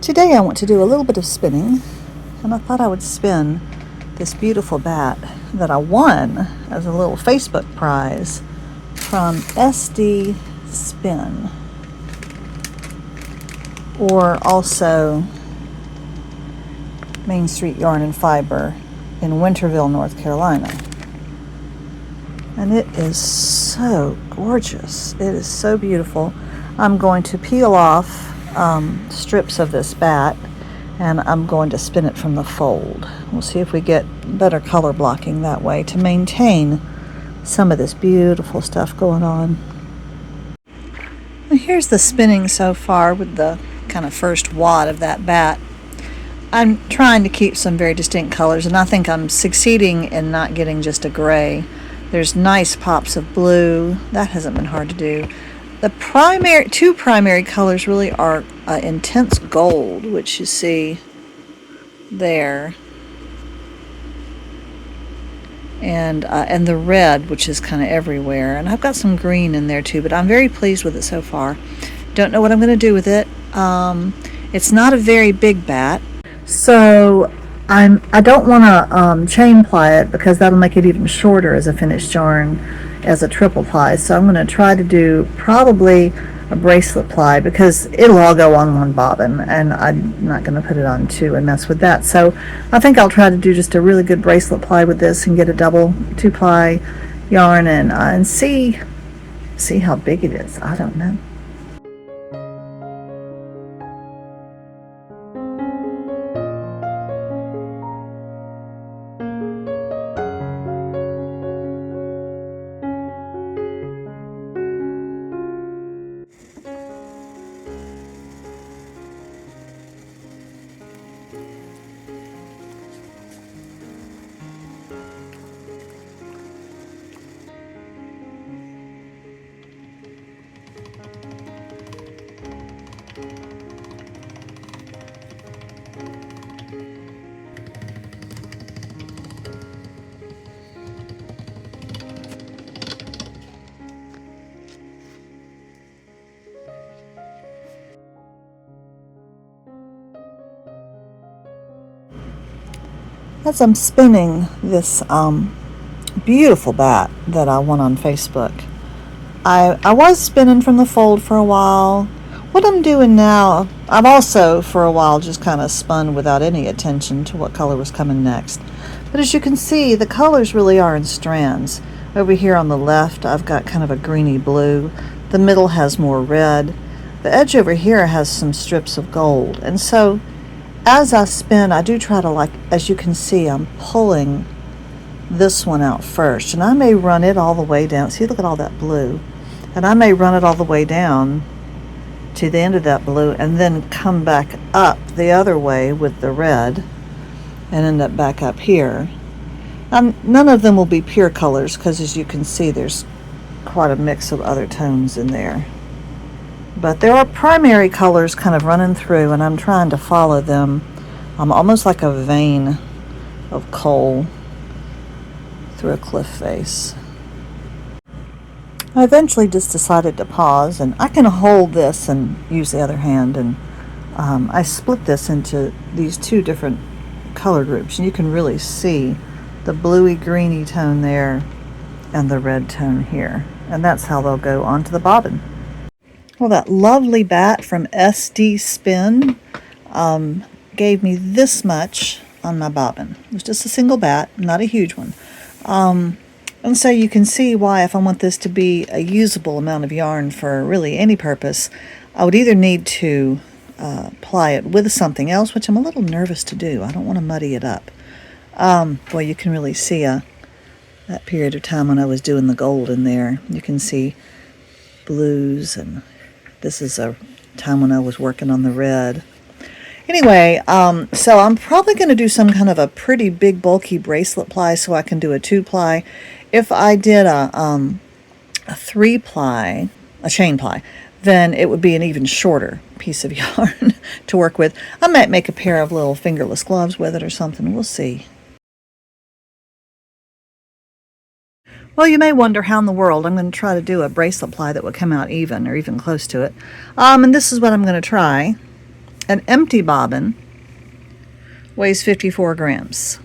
Today I want to do a little bit of spinning, and I thought I would spin this beautiful bat that I won as a little Facebook prize from SD Spin, or also Main Street Yarn and Fiber in Winterville, North Carolina. And it is so gorgeous. It is so beautiful. I'm going to peel off strips of this bat, and I'm going to spin it from the fold. We'll see if we get better color blocking that way to maintain some of this beautiful stuff going on. Well, here's the spinning so far with the kind of first wad of that bat. I'm trying to keep some very distinct colors, and I think I'm succeeding in not getting just a gray. There's nice pops of blue. That hasn't been hard to do. The two primary colors really are intense gold, which you see there, and the red, which is kind of everywhere. And I've got some green in there too, but I'm very pleased with it so far. Don't know what I'm going to do with it. It's not a very big bat, so I don't want to chain ply it, because that'll make it even shorter as a finished yarn as a triple ply. So I'm going to try to do probably a bracelet ply, because it'll all go on one bobbin, and I'm not going to put it on two and mess with that. So I think I'll try to do just a really good bracelet ply with this and get a double 2-ply yarn and see how big it is. I don't know. As I'm spinning this beautiful bat that I won on Facebook, I was spinning from the fold for a while. What I'm doing now, I've also for a while just kind of spun without any attention to what color was coming next. But as you can see, the colors really are in strands. Over here on the left, I've got kind of a greeny blue. The middle has more red. The edge over here has some strips of gold. And so as I spin, I do try to, like, as you can see, I'm pulling this one out first, and I may run it all the way down. See, look at all that blue. And I may run it all the way down to the end of that blue, and then come back up the other way with the red and end up back up here. None of them will be pure colors, because as you can see, there's quite a mix of other tones in there. But there are primary colors kind of running through, and I'm trying to follow them. Almost like a vein of coal through a cliff face. I eventually just decided to pause, and I can hold this and use the other hand, and I split this into these two different color groups, and you can really see the bluey greeny tone there and the red tone here, and that's how they'll go onto the bobbin. Well, that lovely bat from SD Spin gave me this much on my bobbin. It was just a single bat, not a huge one. And so you can see why, if I want this to be a usable amount of yarn for really any purpose, I would either need to ply it with something else, which I'm a little nervous to do. I don't want to muddy it up. Boy, you can really see that period of time when I was doing the gold in there. You can see blues, and this is a time when I was working on the red. Anyway, so I'm probably going to do some kind of a pretty big bulky bracelet ply so I can do a 2-ply. If I did a 3-ply, a chain ply, then it would be an even shorter piece of yarn to work with. I might make a pair of little fingerless gloves with it or something. We'll see. Well, you may wonder how in the world I'm going to try to do a bracelet ply that would come out even, or even close to it. And this is what I'm going to try. an empty bobbin weighs 54 grams.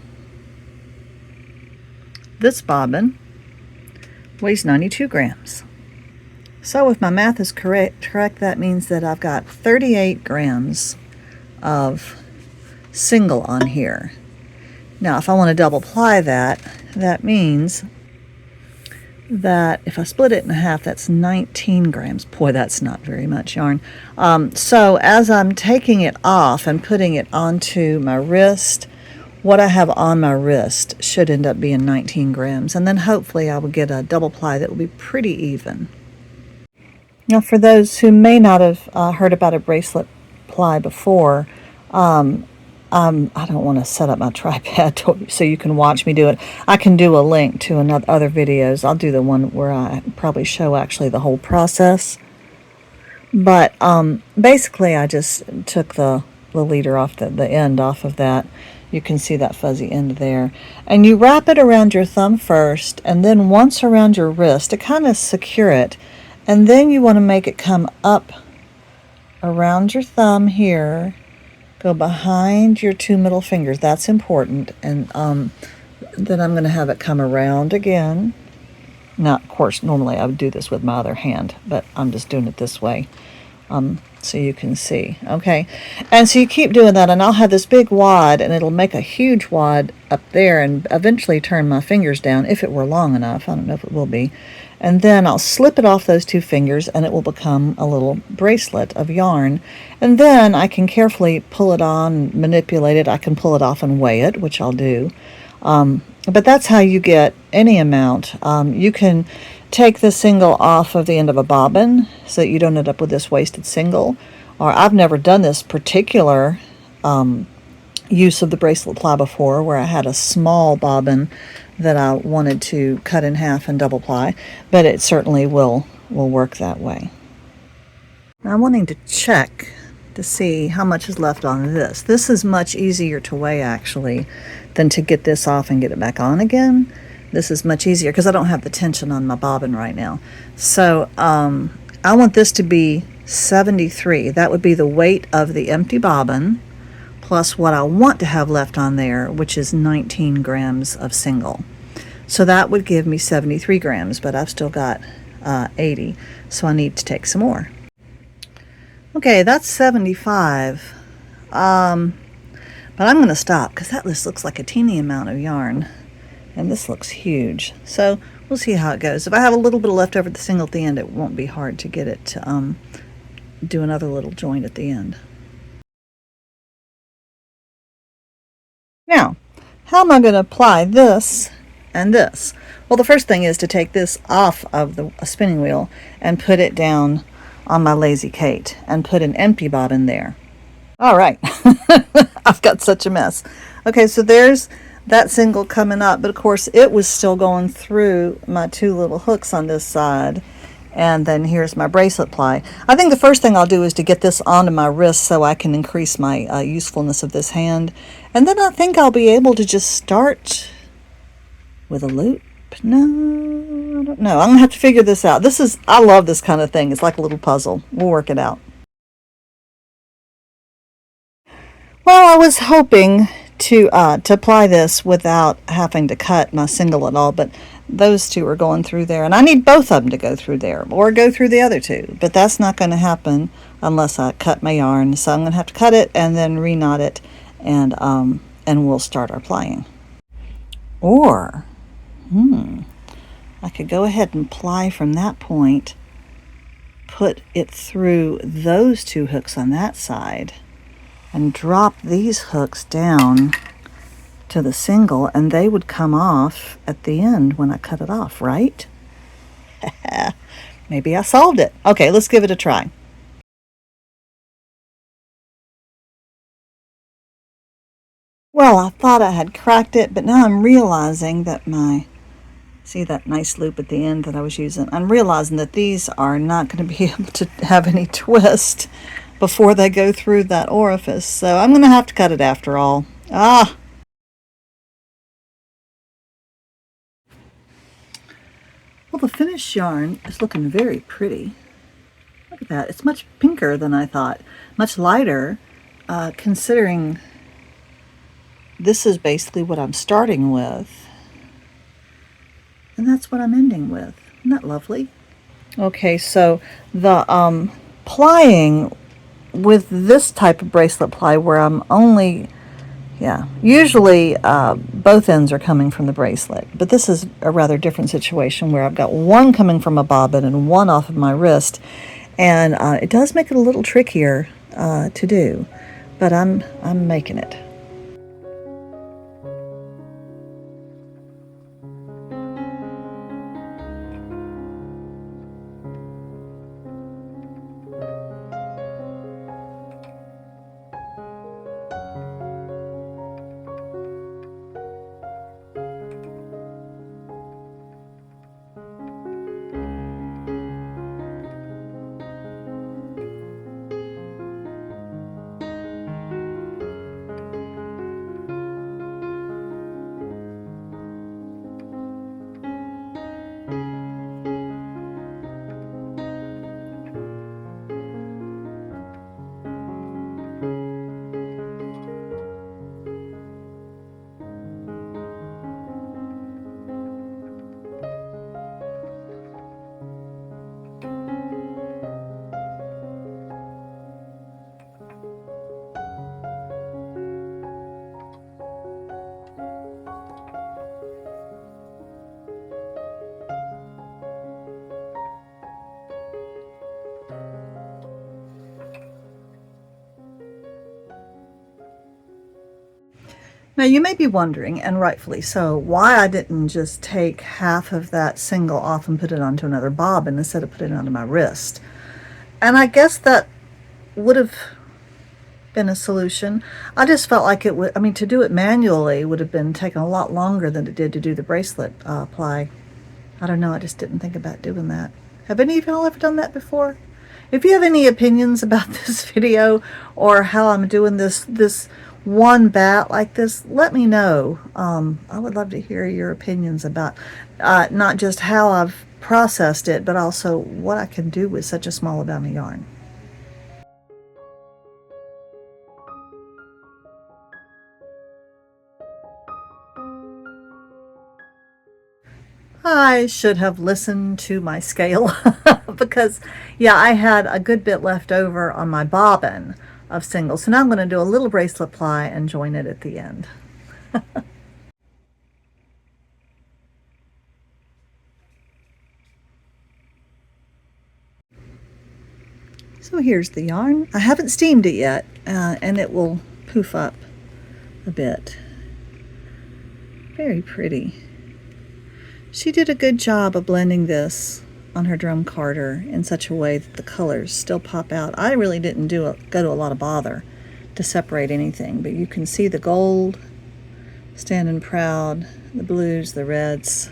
This bobbin weighs 92 grams. So if my math is correct, that means that I've got 38 grams of single on here. Now, if I want to double ply that, that means that if I split it in half, that's 19 grams. Boy, that's not very much yarn. So as I'm taking it off and putting it onto my wrist, what I have on my wrist should end up being 19 grams. And then hopefully I will get a double ply that will be pretty even. Now, for those who may not have heard about a bracelet ply before, I don't want to set up my tripod so you can watch me do it. I can do a link to other videos. I'll do the one where I probably show actually the whole process. But basically, I just took the leader off, the end off of that. You can see that fuzzy end there. And you wrap it around your thumb first, and then once around your wrist to kind of secure it. And then you want to make it come up around your thumb here, go behind your two middle fingers. That's important. And then I'm going to have it come around again. Now, of course, normally I would do this with my other hand, but I'm just doing it this way so you can see. Okay, and so you keep doing that, and I'll have this big wad, and it'll make a huge wad up there and eventually turn my fingers down if it were long enough. I don't know if it will be. And then I'll slip it off those two fingers, and it will become a little bracelet of yarn. And then I can carefully pull it on, manipulate it. I can pull it off and weigh it, which I'll do. But that's how you get any amount. You can take the single off of the end of a bobbin so that you don't end up with this wasted single. Or I've never done this particular use of the bracelet ply before, where I had a small bobbin that I wanted to cut in half and double ply, but it certainly will work that way. Now I'm wanting to check to see how much is left on this. This is much easier to weigh actually than to get this off and get it back on again. This is much easier because I don't have the tension on my bobbin right now. So I want this to be 73. That would be the weight of the empty bobbin plus what I want to have left on there, which is 19 grams of single. So that would give me 73 grams, but I've still got 80, so I need to take some more. Okay, that's 75, but I'm going to stop because that just looks like a teeny amount of yarn, and this looks huge. So we'll see how it goes. If I have a little bit left over the single at the end, it won't be hard to get it to do another little joint at the end. Now, how am I going to apply this and this? Well, the first thing is to take this off of the spinning wheel and put it down on my Lazy Kate and put an empty bobbin there. All right, I've got such a mess. Okay, so there's that single coming up, but of course it was still going through my two little hooks on this side. And then here's my bracelet ply. I think the first thing I'll do is to get this onto my wrist so I can increase my usefulness of this hand. And then I think I'll be able to just start with a loop. No, I don't know. I'm going to have to figure this out. I love this kind of thing. It's like a little puzzle. We'll work it out. Well, I was hoping to apply this without having to cut my single at all, but those two are going through there, and I need both of them to go through there or go through the other two, but that's not going to happen unless I cut my yarn. So I'm going to have to cut it and then re-knot it, and we'll start our plying. Or I could go ahead and ply from that point, put it through those two hooks on that side, and drop these hooks down to the single, and they would come off at the end when I cut it off, right? Maybe I solved it. Okay, let's give it a try. Well, I thought I had cracked it, but now I'm realizing that see that nice loop at the end that I was using? I'm realizing that these are not going to be able to have any twist before they go through that orifice. So I'm going to have to cut it after all. Well, the finished yarn is looking very pretty. Look at that. It's much pinker than I thought. Much lighter considering this is basically what I'm starting with, and that's what I'm ending with. Isn't that lovely? Okay, so the plying with this type of bracelet ply where I'm only, usually both ends are coming from the bracelet, but this is a rather different situation where I've got one coming from a bobbin and one off of my wrist, and it does make it a little trickier to do, but I'm making it. Now you may be wondering, and rightfully so, why I didn't just take half of that single off and put it onto another bobbin instead of putting it onto my wrist. And I guess that would have been a solution. I just felt like it would, to do it manually would have been taken a lot longer than it did to do the bracelet ply. I don't know, I just didn't think about doing that. Have any of y'all ever done that before? If you have any opinions about this video or how I'm doing this one bat like this, let me know. I would love to hear your opinions about not just how I've processed it, but also what I can do with such a small amount of yarn. I should have listened to my scale because, I had a good bit left over on my bobbin of single. So now I'm going to do a little bracelet ply and join it at the end. So here's the yarn. I haven't steamed it yet, and it will poof up a bit. Very pretty. She did a good job of blending this on her drum carder in such a way that the colors still pop out. I really didn't go to a lot of bother to separate anything, but you can see the gold standing proud, the blues, the reds.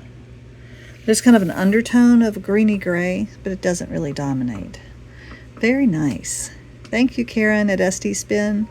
There's kind of an undertone of greeny gray, but it doesn't really dominate. Very nice. Thank you, Karen at SD Spin.